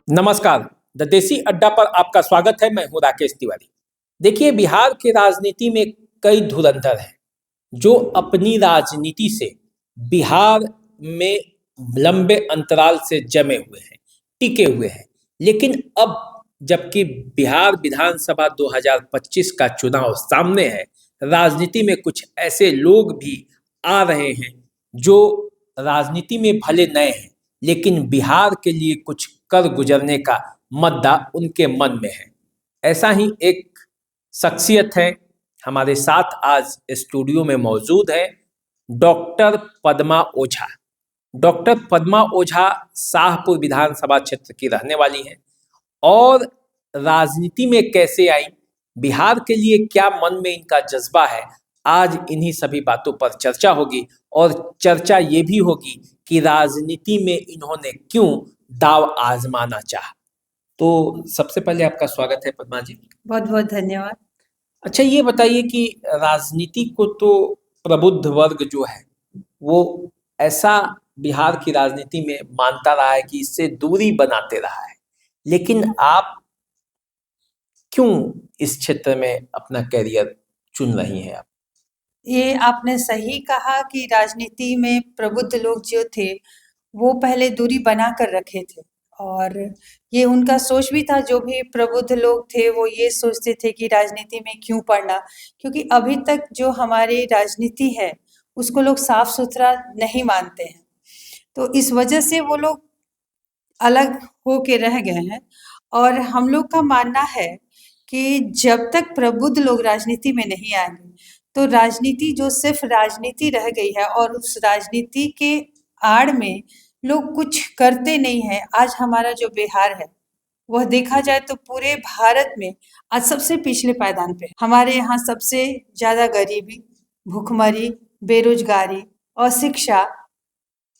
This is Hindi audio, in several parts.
नमस्कार। द देसी अड्डा पर आपका स्वागत है। मैं हूं राकेश तिवारी। देखिए, बिहार की राजनीति में कई धुरंधर हैं जो अपनी राजनीति से बिहार में लंबे अंतराल से जमे हुए हैं, टिके हुए हैं। लेकिन अब जबकि बिहार विधानसभा 2025 का चुनाव सामने है, राजनीति में कुछ ऐसे लोग भी आ रहे हैं जो राजनीति में भले नए हैं, लेकिन बिहार के लिए कुछ कर गुजरने का मद्दा उनके मन में है। ऐसा ही एक शख्सियत है, हमारे साथ आज स्टूडियो में मौजूद है डॉक्टर पद्मा ओझा। डॉक्टर पद्मा ओझा शाहपुर विधानसभा क्षेत्र की रहने वाली हैं और राजनीति में कैसे आई, बिहार के लिए क्या मन में इनका जज्बा है, आज इन्हीं सभी बातों पर चर्चा होगी। और चर्चा ये भी होगी कि राजनीति में इन्होंने क्यों दाव आजमाना चाहा। तो सबसे पहले आपका स्वागत है पद्मा जी। बहुत बहुत धन्यवाद। अच्छा, ये बताइए कि राजनीति को तो प्रबुद्ध वर्ग जो है वो ऐसा बिहार की राजनीति में मानता रहा है कि इससे दूरी बनाते रहा है, लेकिन आप क्यों इस क्षेत्र में अपना करियर चुन रही हैं आप? ये आपने सही कहा कि राजनीति में प्रबुद्ध लोग जो थे वो पहले दूरी बना कर रखे थे, और ये उनका सोच भी था। जो भी प्रबुद्ध लोग थे वो ये सोचते थे कि राजनीति में क्यों पढ़ना, क्योंकि अभी तक जो हमारी राजनीति है उसको लोग साफ सुथरा नहीं मानते हैं। तो इस वजह से वो लोग अलग हो के रह गए हैं। और हम लोग का मानना है कि जब तक प्रबुद्ध लोग राजनीति में नहीं आएंगे तो राजनीति जो सिर्फ राजनीति रह गई है, और उस राजनीति के आड़ में लोग कुछ करते नहीं हैं। आज हमारा जो बिहार है वह देखा जाए तो पूरे भारत में आज सबसे पिछले पायदान पे है। हमारे यहाँ सबसे ज्यादा गरीबी, भूखमरी, बेरोजगारी, अशिक्षा,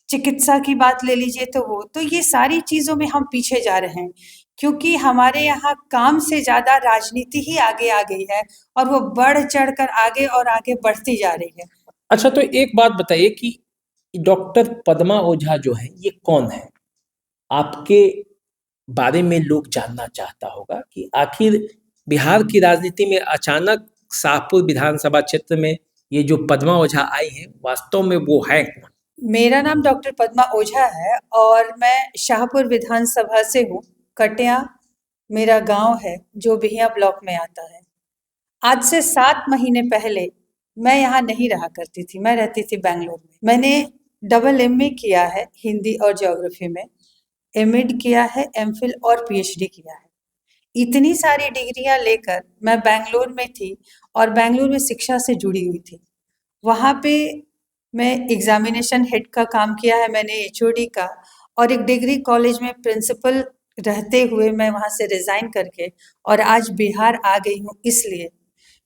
चिकित्सा की बात ले लीजिए तो ये सारी चीज़ों में हम पीछे जा रहे हैं, क्योंकि हमारे यहाँ काम से ज़्यादा राजनीति ही आगे आ गई है, और वो बढ़ चढ़कर आगे और आगे बढ़ती जा रही है। अच्छा, तो एक बात बताइए कि डॉक्टर पद्मा ओझा जो है ये कौन है? आपके बारे में लोग जानना चाहता होगा कि आखिर बिहार की राजनीति में अचानक शाहपुर विधानसभा क्षेत्र में ये जो पद्मा ओझा आई हैं, वास्तव में वो है कौन? मेरा नाम डॉक्टर पद्मा ओझा है और मैं शाहपुर विधानसभा से हूँ। कटिया मेरा गांव है जो बिहिया ब्लॉक में आता है। आज से 7 महीने पहले मैं यहाँ नहीं रहा करती थी, मैं रहती थी बैंगलोर में। मैंने डबल एमए किया है हिंदी और ज्योग्राफी में, एमएड किया है, एमफिल और पीएचडी किया है। इतनी सारी डिग्रियां लेकर मैं बैंगलोर में थी और बैंगलोर में शिक्षा से जुड़ी हुई थी। वहाँ पे मैं एग्जामिनेशन हेड का काम किया है मैंने, एचओडी का, और एक डिग्री कॉलेज में प्रिंसिपल रहते हुए मैं वहाँ से रिजाइन करके और आज बिहार आ गई हूँ। इसलिए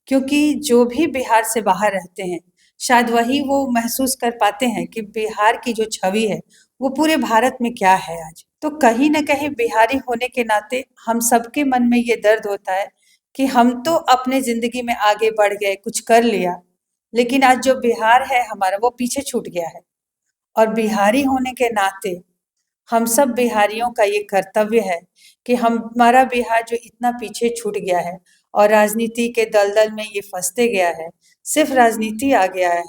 क्योंकि जो भी बिहार से बाहर रहते हैं शायद वही वो महसूस कर पाते हैं कि बिहार की जो छवि है वो पूरे भारत में क्या है आज। तो कहीं न कहीं बिहारी होने के नाते हम सबके मन में ये दर्द होता है कि हम तो अपने ज़िंदगी में आगे बढ़ गए, कुछ कर लिया, लेकिन आज जो बिहार है हमारा वो पीछे छूट गया है। और बिहारी होने के नाते हम सब बिहारियों का ये कर्तव्य है कि हमारा बिहार जो इतना पीछे छूट गया है और राजनीति के दलदल में ये फंसते गया है, सिर्फ राजनीति आ गया है,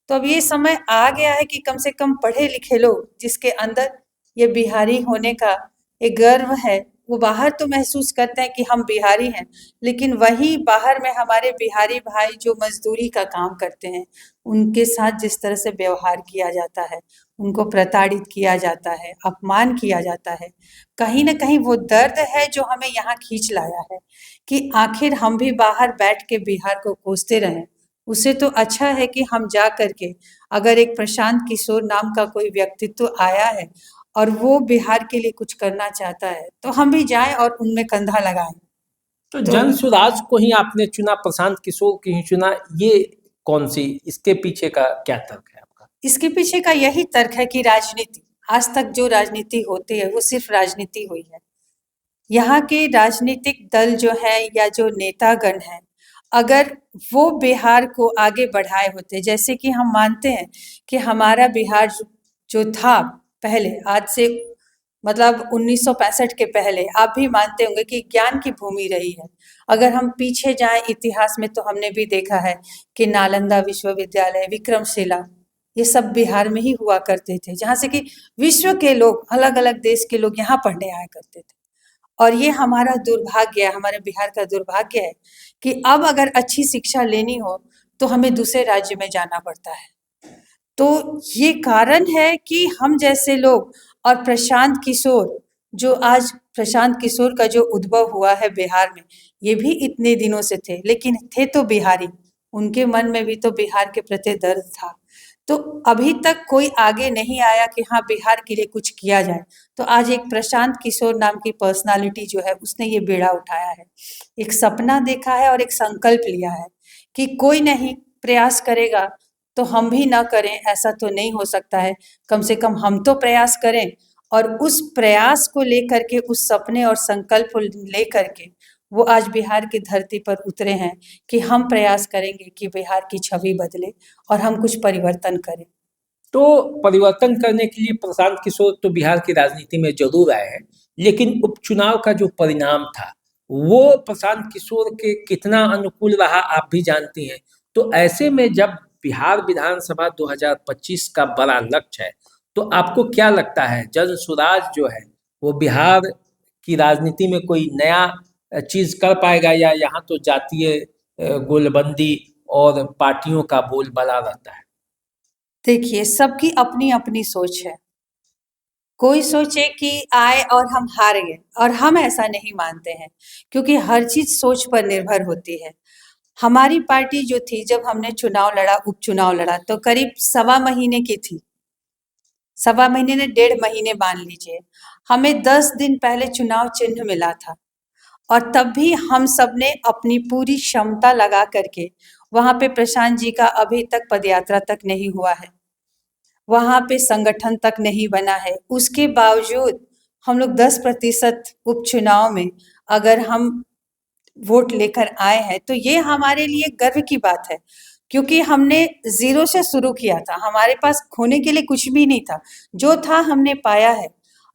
तो अब ये समय आ गया है कि कम से कम पढ़े लिखे लोग जिसके अंदर ये बिहारी होने का एक गर्व है, वो बाहर तो महसूस करते हैं कि हम बिहारी हैं, लेकिन वहीं बाहर में हमारे बिहारी भाई जो मजदूरी का काम करते हैं उनके साथ जिस तरह से व्यवहार किया जाता है, उनको प्रताड़ित किया जाता है, अपमान किया जाता है, कहीं न कहीं वो दर्द है जो हमें यहाँ खींच लाया है कि आखिर हम भी बाहर बैठ के बिहार को कोसते रहें। उससे तो अच्छा है कि हम जा कर के, अगर एक प्रशांत किशोर नाम का कोई व्यक्तित्व आया है और वो बिहार के लिए कुछ करना चाहता है, तो हम भी जाएँ और उनमें कंधा लगाएँ। तो तो जन सुराज को ही आपने चुना, प्रशांत किशोर को ही चुना, ये कौन सी, इसके पीछे का क्या तर्क है आपका? इसके पीछे का यही तर्क है कि राजनीति, आज तक जो राजनीति होती है वो सिर्फ राजनीति हुई है। यहाँ के राजनीतिक दल जो है या जो नेतागण हैं, अगर वो बिहार को आगे बढ़ाए होते, जैसे कि हम मानते हैं कि हमारा बिहार जो था पहले, आज से मतलब 1965 के पहले, आप भी मानते होंगे कि ज्ञान की भूमि रही है। अगर हम पीछे जाएं इतिहास में तो हमने भी देखा है कि नालंदा विश्वविद्यालय, विक्रमशिला, ये सब बिहार में ही हुआ करते थे, जहाँ से कि विश्व के लोग, अलग-अलग देश के लोग यहाँ पढ़ने आया करते थे। और ये हमारा दुर्भाग्य है, हमारे बिहार का दुर्भाग्य है कि अब अगर अच्छी शिक्षा लेनी हो तो हमें दूसरे राज्य में जाना पड़ता है। तो ये कारण है कि हम जैसे लोग, और प्रशांत किशोर, जो आज प्रशांत किशोर का जो उद्भव हुआ है बिहार में, ये भी इतने दिनों से थे, लेकिन थे तो बिहारी, उनके मन में भी तो बिहार के प्रति दर्द था। तो अभी तक कोई आगे नहीं आया कि हाँ, बिहार के लिए कुछ किया जाए। तो आज एक प्रशांत किशोर नाम की पर्सनालिटी जो है, उसने ये बेड़ा उठाया है। एक सपना देखा है और एक संकल्प लिया है कि कोई नहीं, प्रयास करेगा तो हम भी ना करें ऐसा तो नहीं हो सकता है। कम से कम हम तो प्रयास करें, और उस प्रयास को लेकर के, उस सपने और संकल्प को लेकर के वो आज बिहार की धरती पर उतरे हैं कि हम प्रयास करेंगे कि बिहार की छवि बदले और हम कुछ परिवर्तन करें। तो परिवर्तन करने के लिए प्रशांत किशोर तो बिहार की राजनीति में जरूर आए हैं, लेकिन उपचुनाव का जो परिणाम था वो प्रशांत किशोर के कितना अनुकूल रहा आप भी जानती हैं। तो ऐसे में जब बिहार विधानसभा 2025 का बड़ा लक्ष्य है, तो आपको क्या लगता है जन सुराज जो है वो बिहार की राजनीति में कोई नया चीज कर पाएगा, या यहाँ तो जातीय गोलबंदी और पार्टियों का बोलबाला रहता है? देखिए, सबकी अपनी-अपनी सोच है। कोई सोचे कि आए और हम हार गए, और हम ऐसा नहीं मानते हैं, क्योंकि हर चीज़ सोच पर निर्भर होती है। हमारी पार्टी जो थी, जब हमने चुनाव लड़ा, उपचुनाव लड़ा, तो करीब सवा महीने की थी। सवा महीने ने 1.5 महीने मान लीजिए। हमें 10 दिन पहले चुनाव चिन्ह मिला था, और तब भी हम सब ने अपनी पूरी क्षमता लगा करके, वहाँ पे प्रशांत जी का अभी तक पदयात्रा तक नहीं हुआ है। वहाँ पे संगठन तक नहीं बना है। उसके बावजूद हम लोग 10% उपचुनाव में अगर हम वोट लेकर आए हैं, तो ये हमारे लिए गर्व की बात है, क्योंकि हमने ज़ीरो से शुरू किया था। हमारे पास खोने के लिए कुछ भी नहीं था। जो था हमने पाया है,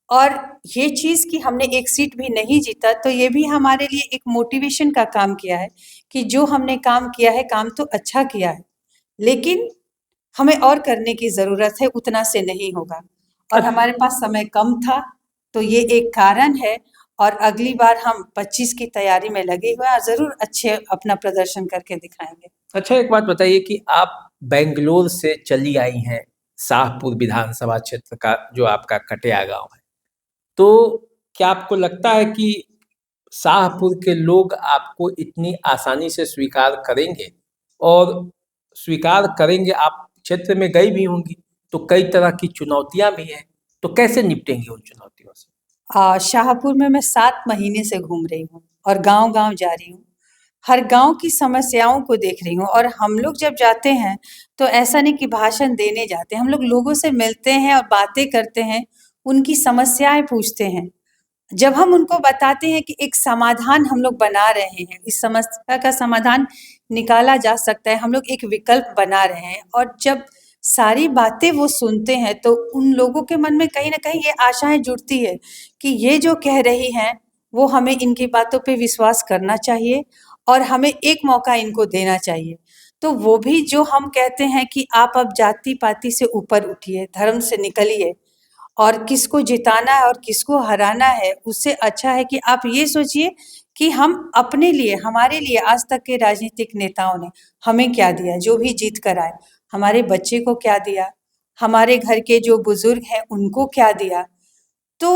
और ये चीज़ कि हमने एक सीट भी नहीं जीता, तो ये भी हमारे लिए एक मोटिवेशन का काम किया है कि जो हमने काम किया है, काम तो अच्छा किया है। लेकिन हमें और करने की ज़रूरत है, उतना से नहीं होगा, और हमारे पास समय कम था, तो ये एक कारण है। और अगली बार हम 25 की तैयारी में लगे हुए हैं, और ज़रूर अच्छे अपना प्रदर्शन करके दिखाएँगे। अच्छा, एक बात बताइए कि आप बेंगलोर से चली आई हैं शाहपुर विधानसभा क्षेत्र का जो आपका कटिया गांव है, तो क्या आपको लगता है कि शाहपुर के लोग आपको इतनी आसानी से स्वीकार करेंगे? और स्वीकार करेंगे, आप क्षेत्र में गई भी होंगी, तो कई तरह की चुनौतियां भी हैं, तो कैसे निपटेंगी उन चुनौतियों से? शाहपुर में मैं 7 महीने से घूम रही हूँ और गाँव-गाँव जा रही हूँ। हर गाँव की समस्याओं को देख रही हूँ, और हम लोग जब जाते हैं, तो ऐसा नहीं कि भाषण देने जाते हैं, हम लोग लोगों से मिलते हैं और बातें करते हैं, उनकी समस्याएँ पूछते हैं। जब हम उनको बताते हैं कि एक समाधान हम लोग बना रहे हैं, इस समस्या का समाधान निकाला जा सकता है, हम लोग एक विकल्प बना रहे हैं, और जब सारी बातें वो सुनते हैं, तो उन लोगों के मन में कहीं न कहीं ये आशाएँ जुड़ती है कि ये जो कह रही हैं, वो हमें इनकी बातों पे विश्वास करना चाहिए, और हमें एक मौका इनको देना चाहिए। तो वो भी जो हम कहते हैं कि आप अब जाति-पाति से ऊपर उठिए, धर्म से निकलिए, और किसको जिताना है और किसको हराना है, उससे अच्छा है कि आप ये सोचिए कि हम अपने लिए, हमारे लिए आज तक के राजनीतिक नेताओं ने हमें क्या दिया, जो भी जीत कर आए। हमारे बच्चे को क्या दिया, हमारे घर के जो बुजुर्ग हैं उनको क्या दिया। तो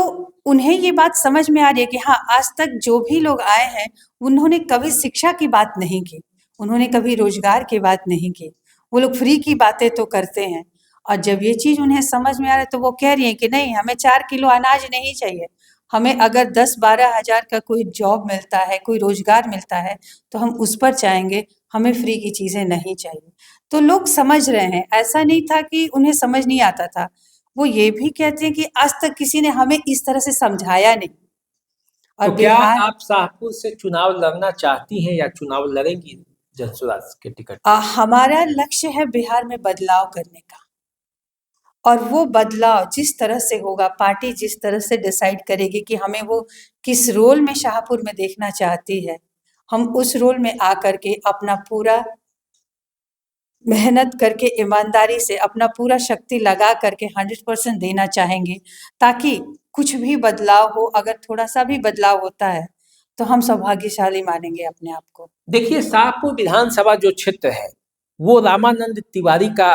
उन्हें ये बात समझ में आ रही है कि हाँ, आज तक जो भी लोग आए हैं, उन्होंने कभी शिक्षा की बात नहीं की, उन्होंने कभी रोज़गार की बात नहीं की। वो लोग फ्री की बातें तो करते हैं, और जब ये चीज़ उन्हें समझ में आ रहा है, तो वो कह रही हैं कि नहीं, हमें 4 किलो अनाज नहीं चाहिए। हमें अगर 10-12 हज़ार का कोई जॉब मिलता है, कोई रोज़गार मिलता है, तो हम उस पर जाएँगे, हमें फ्री की चीज़ें नहीं चाहिए। तो लोग समझ रहे हैं, ऐसा नहीं था कि उन्हें समझ नहीं आता था। वो ये भी कहते हैं कि आज तक किसी ने हमें इस तरह से समझाया नहीं। और तो क्या बिहार, आप शाहपुर से चुनाव लड़ना चाहती हैं या चुनाव लड़ेंगी जनसुराज के टिकट पे? हमारा लक्ष्य है बिहार में बदलाव करने का, और वो बदलाव जिस तरह से होगा, पार्टी जिस तरह से डिसाइड करेगी कि हमें वो किस रोल में शाहपुर में देखना चाहती है, हम उस रोल में आकर के अपना पूरा मेहनत करके ईमानदारी से अपना पूरा शक्ति लगा करके 100% देना चाहेंगे, ताकि कुछ भी बदलाव हो, अगर थोड़ा-सा भी बदलाव होता है, तो हम सौभाग्यशाली मानेंगे अपने आप को। देखिए, शाहपुर विधानसभा जो क्षेत्र है वो रामानंद तिवारी का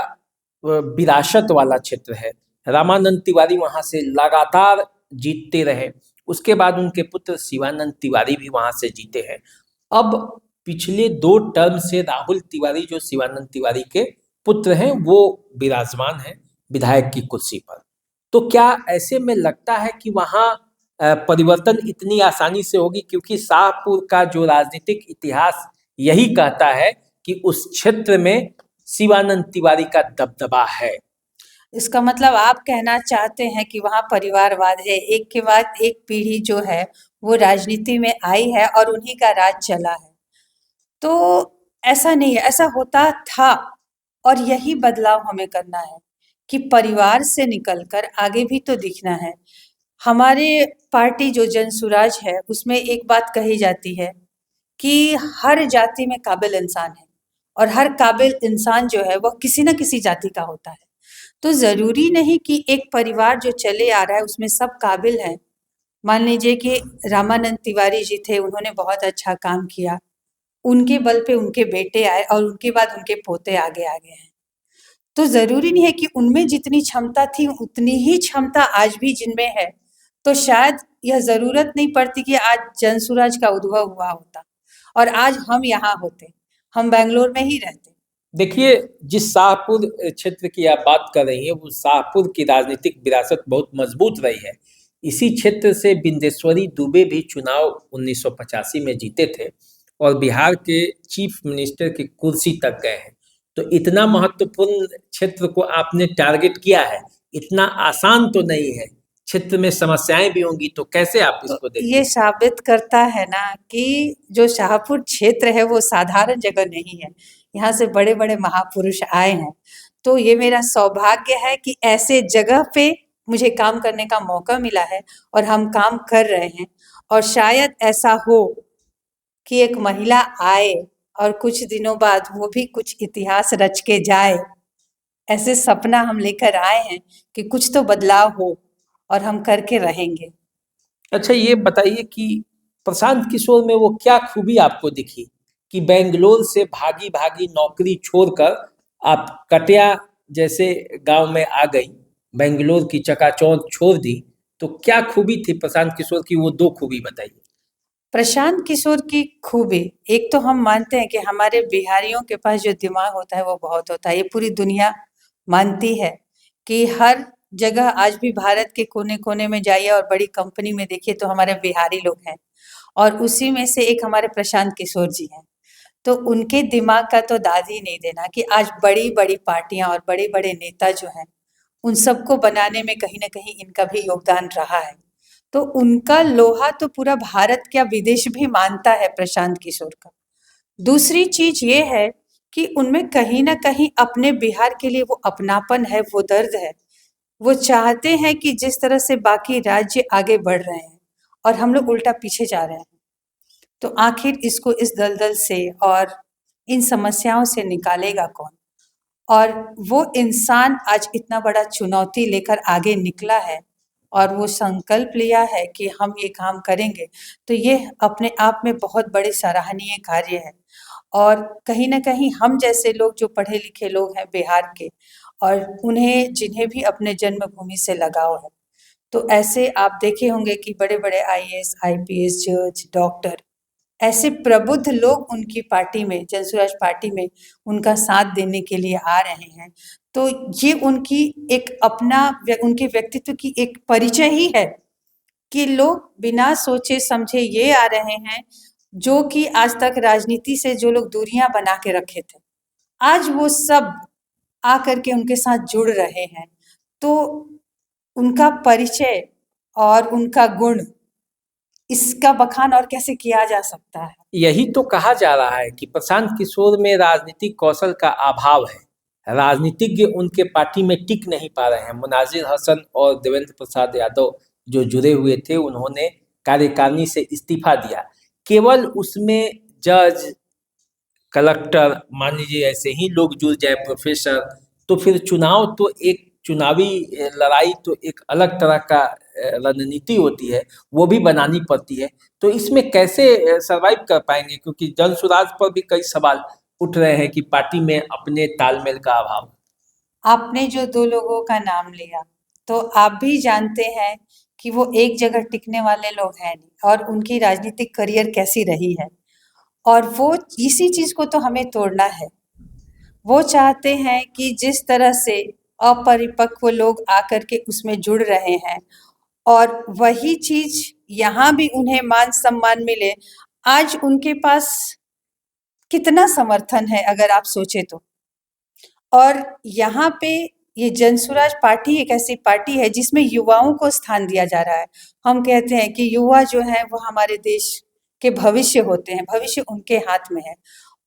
विरासत वाला क्षेत्र है। रामानंद तिवारी वहां से लगातार जीतते रहे। उसके बाद उनके पुत्र शिवानंद तिवारी भी वहां से जीते हैं। अब पिछले 2 टर्म से राहुल तिवारी जो शिवानंद तिवारी के पुत्र हैं वो विराजमान हैं विधायक की कुर्सी पर। तो क्या ऐसे में लगता है कि वहाँ परिवर्तन इतनी आसानी से होगी, क्योंकि शाहपुर का जो राजनीतिक इतिहास यही कहता है कि उस क्षेत्र में शिवानंद तिवारी का दबदबा है। इसका मतलब आप कहना चाहते हैं कि वहाँ परिवारवाद है, एक के बाद एक पीढ़ी जो है वो राजनीति में आई है और उन्हीं का राज चला है। तो ऐसा नहीं है, ऐसा होता था और यही बदलाव हमें करना है कि परिवार से निकलकर आगे भी तो दिखना है। हमारे पार्टी जो जनसुराज है उसमें एक बात कही जाती है कि हर जाति में काबिल इंसान है और हर काबिल इंसान जो है वह किसी न किसी जाति का होता है। तो ज़रूरी नहीं कि एक परिवार जो चले आ रहा है उसमें सब काबिल हैं। मान लीजिए कि रामानंद तिवारी जी थे, उन्होंने बहुत अच्छा काम किया। उनके बल पे उनके बेटे आए और उनके बाद उनके पोते आगे आ गए हैं। तो ज़रूरी नहीं है कि उनमें जितनी क्षमता थी उतनी ही क्षमता आज भी जिनमें है। तो शायद यह ज़रूरत नहीं पड़ती कि आज जनसुराज का उद्भव हुआ होता और आज हम यहाँ होते, हम बैंगलोर में ही रहते। देखिए, जिस शाहपुर क्षेत्र की आप बात कर रही हैं वो शाहपुर की राजनीतिक विरासत बहुत मजबूत रही है। इसी क्षेत्र से बिंदेश्वरी दुबे भी चुनाव 1985 में जीते थे और बिहार के चीफ मिनिस्टर की कुर्सी तक गए हैं। तो इतना महत्वपूर्ण क्षेत्र को आपने टारगेट किया है, इतना आसान तो नहीं है। क्षेत्र में समस्याएं भी होंगी, तो कैसे आप इसको तो ये देखते साबित करता है ना कि जो शाहपुर क्षेत्र है वो साधारण जगह नहीं है। यहाँ से बड़े-बड़े महापुरुष आए हैं। तो ये मेरा सौभाग्य है कि ऐसे जगह पे मुझे काम करने का मौका मिला है और हम काम कर रहे हैं और शायद ऐसा हो कि एक महिला आए और कुछ दिनों बाद वो भी कुछ इतिहास रच के जाए। ऐसे सपना हम लेकर आए हैं कि कुछ तो बदलाव हो और हम करके रहेंगे। अच्छा, ये बताइए कि प्रशांत किशोर में वो क्या खूबी आपको दिखी कि बेंगलोर से भागी भागी नौकरी छोड़कर आप कटिया जैसे गांव में आ गई, बेंगलोर की चकाचौंध छोड़ दी। तो क्या खूबी थी प्रशांत किशोर की, वो 2 खूबी बताइए। प्रशांत किशोर की खूबी, एक तो हम मानते हैं कि हमारे बिहारियों के पास जो दिमाग होता है वो बहुत होता है। ये पूरी दुनिया मानती है कि हर जगह आज भी भारत के कोने-कोने में जाइए और बड़ी कंपनी में देखिए तो हमारे बिहारी लोग हैं और उसी में से एक हमारे प्रशांत किशोर जी हैं। तो उनके दिमाग का तो दाद ही नहीं देना कि आज बड़ी-बड़ी पार्टियाँ और बड़े-बड़े नेता जो हैं, उन सबको बनाने में कहीं न कहीं इनका भी योगदान रहा है। तो उनका लोहा तो पूरा भारत क्या विदेश भी मानता है प्रशांत किशोर का। दूसरी चीज़ ये है कि उनमें कहीं न कहीं अपने बिहार के लिए वो अपनापन है, वो दर्द है। वो चाहते हैं कि जिस तरह से बाकी राज्य आगे बढ़ रहे हैं और हम लोग उल्टा पीछे जा रहे हैं। तो आखिर इसको इस दलदल से और इन समस्याओं से निकालेगा कौन? और वो इंसान आज इतना बड़ा चुनौती लेकर आगे निकला है और वो संकल्प लिया है कि हम ये काम करेंगे, तो ये अपने आप में बहुत बड़े सराहनीय कार्य है। और कहीं न कहीं हम जैसे लोग जो पढ़े-लिखे लोग हैं बिहार के और उन्हें जिन्हें भी अपने जन्मभूमि से लगाव है, तो ऐसे आप देखे होंगे कि बड़े-बड़े आईएएस, आईपीएस, जज, डॉक्टर ऐसे प्रबुद्ध लोग उनकी पार्टी में, जनसुराज पार्टी में उनका साथ देने के लिए आ रहे हैं। तो ये उनकी एक उनके व्यक्तित्व की एक परिचय ही है कि लोग बिना सोचे-समझे ये आ रहे हैं, जो कि आज तक राजनीति से जो लोग दूरियाँ बना के रखे थे, आज वो सब आकर के उनके साथ जुड़ रहे हैं। तो उनका परिचय और उनका गुण, इसका बखान और कैसे किया जा सकता है? यही तो कहा जा रहा है कि प्रशांत किशोर में राजनीतिक कौशल का अभाव है। राजनीतिज्ञ उनके पार्टी में टिक नहीं पा रहे हैं। मुनाजिर हसन और देवेंद्र प्रसाद यादव जो जुड़े हुए थे, उन्होंने कार्यकारिणी से इस्तीफा दिया। केवल उसमें जज, कलेक्टर, मान लीजिए ऐसे ही लोग जुड़ जाए, प्रोफेसर, तो फिर चुनाव तो एक चुनावी लड़ाई तो एक अलग तरह का रणनीति होती है, वो भी बनानी पड़ती है। तो इसमें कैसे सरवाइव कर पाएंगे, क्योंकि जन सुराज पर भी कई सवाल उठ रहे हैं कि पार्टी में अपने तालमेल का अभाव। आपने जो दो लोगों का नाम लिया, तो आप भी जानते हैं कि वो एक जगह टिकने वाले लोग हैं नहीं, और उनकी राजनीतिक करियर कैसी रही है, और वो इसी चीज को तो हमें तोड़ना है। वो चाहते हैं कि जिस तरह से अपरिपक्व लोग आकर के उसमें जुड़ रहे हैं, और वही चीज यहाँ भी उन्हें मान सम्मान मिले। आज उनके पास कितना समर्थन है अगर आप सोचे तो। और यहाँ पे ये जनसुराज पार्टी एक ऐसी पार्टी है जिसमें युवाओं को स्थान दिया जा रहा है। हम कहते हैं कि युवा जो है वो हमारे देश के भविष्य होते हैं, भविष्य उनके हाथ में है।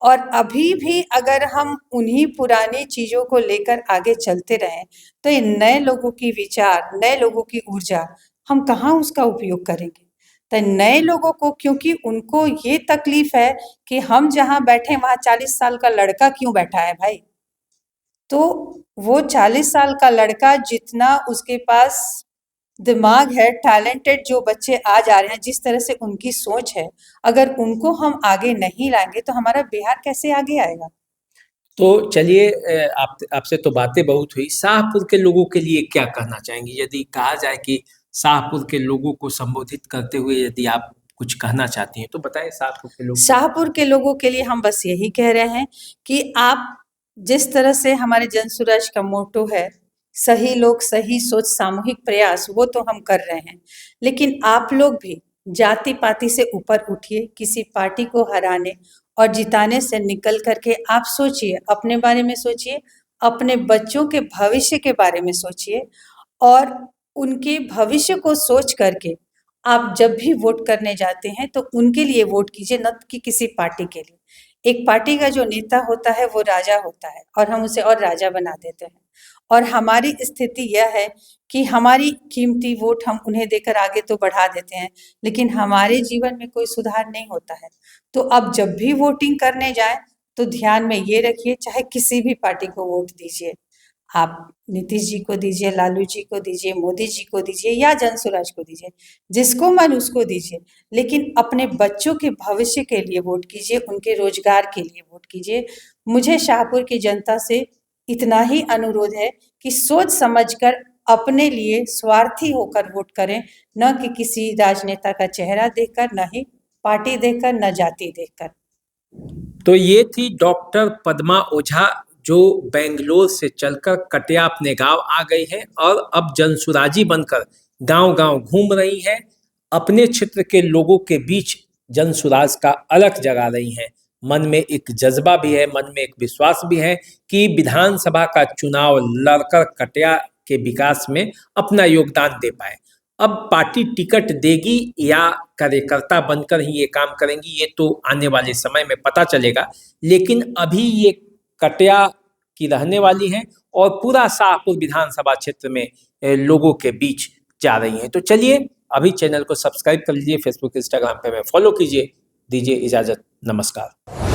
और अभी भी अगर हम उन्हीं पुरानी चीजों को लेकर आगे चलते रहें, तो ये नए लोगों की विचार, नए लोगों की ऊर्जा, हम कहाँ उसका उपयोग करेंगे। तो नए लोगों को, क्योंकि उनको ये तकलीफ है कि हम जहाँ बैठे वहां 40 साल का लड़का क्यों बैठा है भाई। तो वो 40 साल का लड़का, जितना उसके पास दिमाग है, टैलेंटेड जो बच्चे आ जा रहे हैं, जिस तरह से उनकी सोच है, अगर उनको हम आगे नहीं लाएंगे तो हमारा बिहार कैसे आगे आएगा। तो चलिए, आपसे तो बातें बहुत हुई। शाहपुर के लोगों के लिए क्या कहना चाहेंगी, यदि कहा जाए कि शाहपुर के लोगों को संबोधित करते हुए यदि आप कुछ कहना चाहती हैं तो बताएं। शाहपुर के लोग, शाहपुर के लोगों के लिए हम बस यही कह रहे हैं कि आप जिस तरह से हमारे जनसुराज का मोटो है, सही लोग सही सोच सामूहिक प्रयास, वो तो हम कर रहे हैं, लेकिन आप लोग भी जाति पाति से ऊपर उठिए। किसी पार्टी को हराने और जिताने से निकल करके आप सोचिए, अपने बारे में सोचिए, अपने बच्चों के भविष्य के बारे में सोचिए, और उनके भविष्य को सोच करके आप जब भी वोट करने जाते हैं तो उनके लिए वोट कीजिए, न कि किसी पार्टी के लिए। एक पार्टी का जो नेता होता है वो राजा होता है, और हम उसे और राजा बना देते हैं। और हमारी स्थिति यह है कि हमारी कीमती वोट हम उन्हें देकर आगे तो बढ़ा देते हैं, लेकिन हमारे जीवन में कोई सुधार नहीं होता है। तो अब जब भी वोटिंग करने जाएं तो ध्यान में ये रखिए, चाहे किसी भी पार्टी को वोट दीजिए, आप नीतीश जी को दीजिए, लालू जी को दीजिए, मोदी जी को दीजिए, या जनसुराज को दीजिए, जिसको मन उसको दीजिए, लेकिन अपने बच्चों के भविष्य के लिए वोट कीजिए, उनके रोजगार के लिए वोट कीजिए। मुझे शाहपुर की जनता से इतना ही अनुरोध है कि सोच समझकर अपने लिए स्वार्थी होकर वोट करें, न कि किसी राजनेता का चेहरा देखकर, न ही पार्टी देखकर, न जाति देखकर। तो ये थी डॉक्टर पद्मा ओझा, जो बेंगलोर से चलकर कटिया अपने गांव आ गई है और अब जनसुराजी बनकर गांव-गांव घूम रही है। अपने क्षेत्र के लोगों के बीच जनसुराज का अलख जगा रही हैं। मन में एक जज्बा भी है, मन में एक विश्वास भी है कि विधानसभा का चुनाव लड़कर कटिया के विकास में अपना योगदान दे पाए। अब पार्टी टिकट देगी या कार्यकर्ता बनकर ही ये काम करेंगी, ये तो आने वाले समय में पता चलेगा। लेकिन अभी ये कटिया की रहने वाली हैं और पूरा शाहपुर विधानसभा क्षेत्र में लोगों के बीच जा रही हैं। तो चलिए, अभी चैनल को सब्सक्राइब कर लीजिए, फेसबुक इंस्टाग्राम पे हमें फॉलो कीजिए। दीजिए इजाजत, नमस्कार।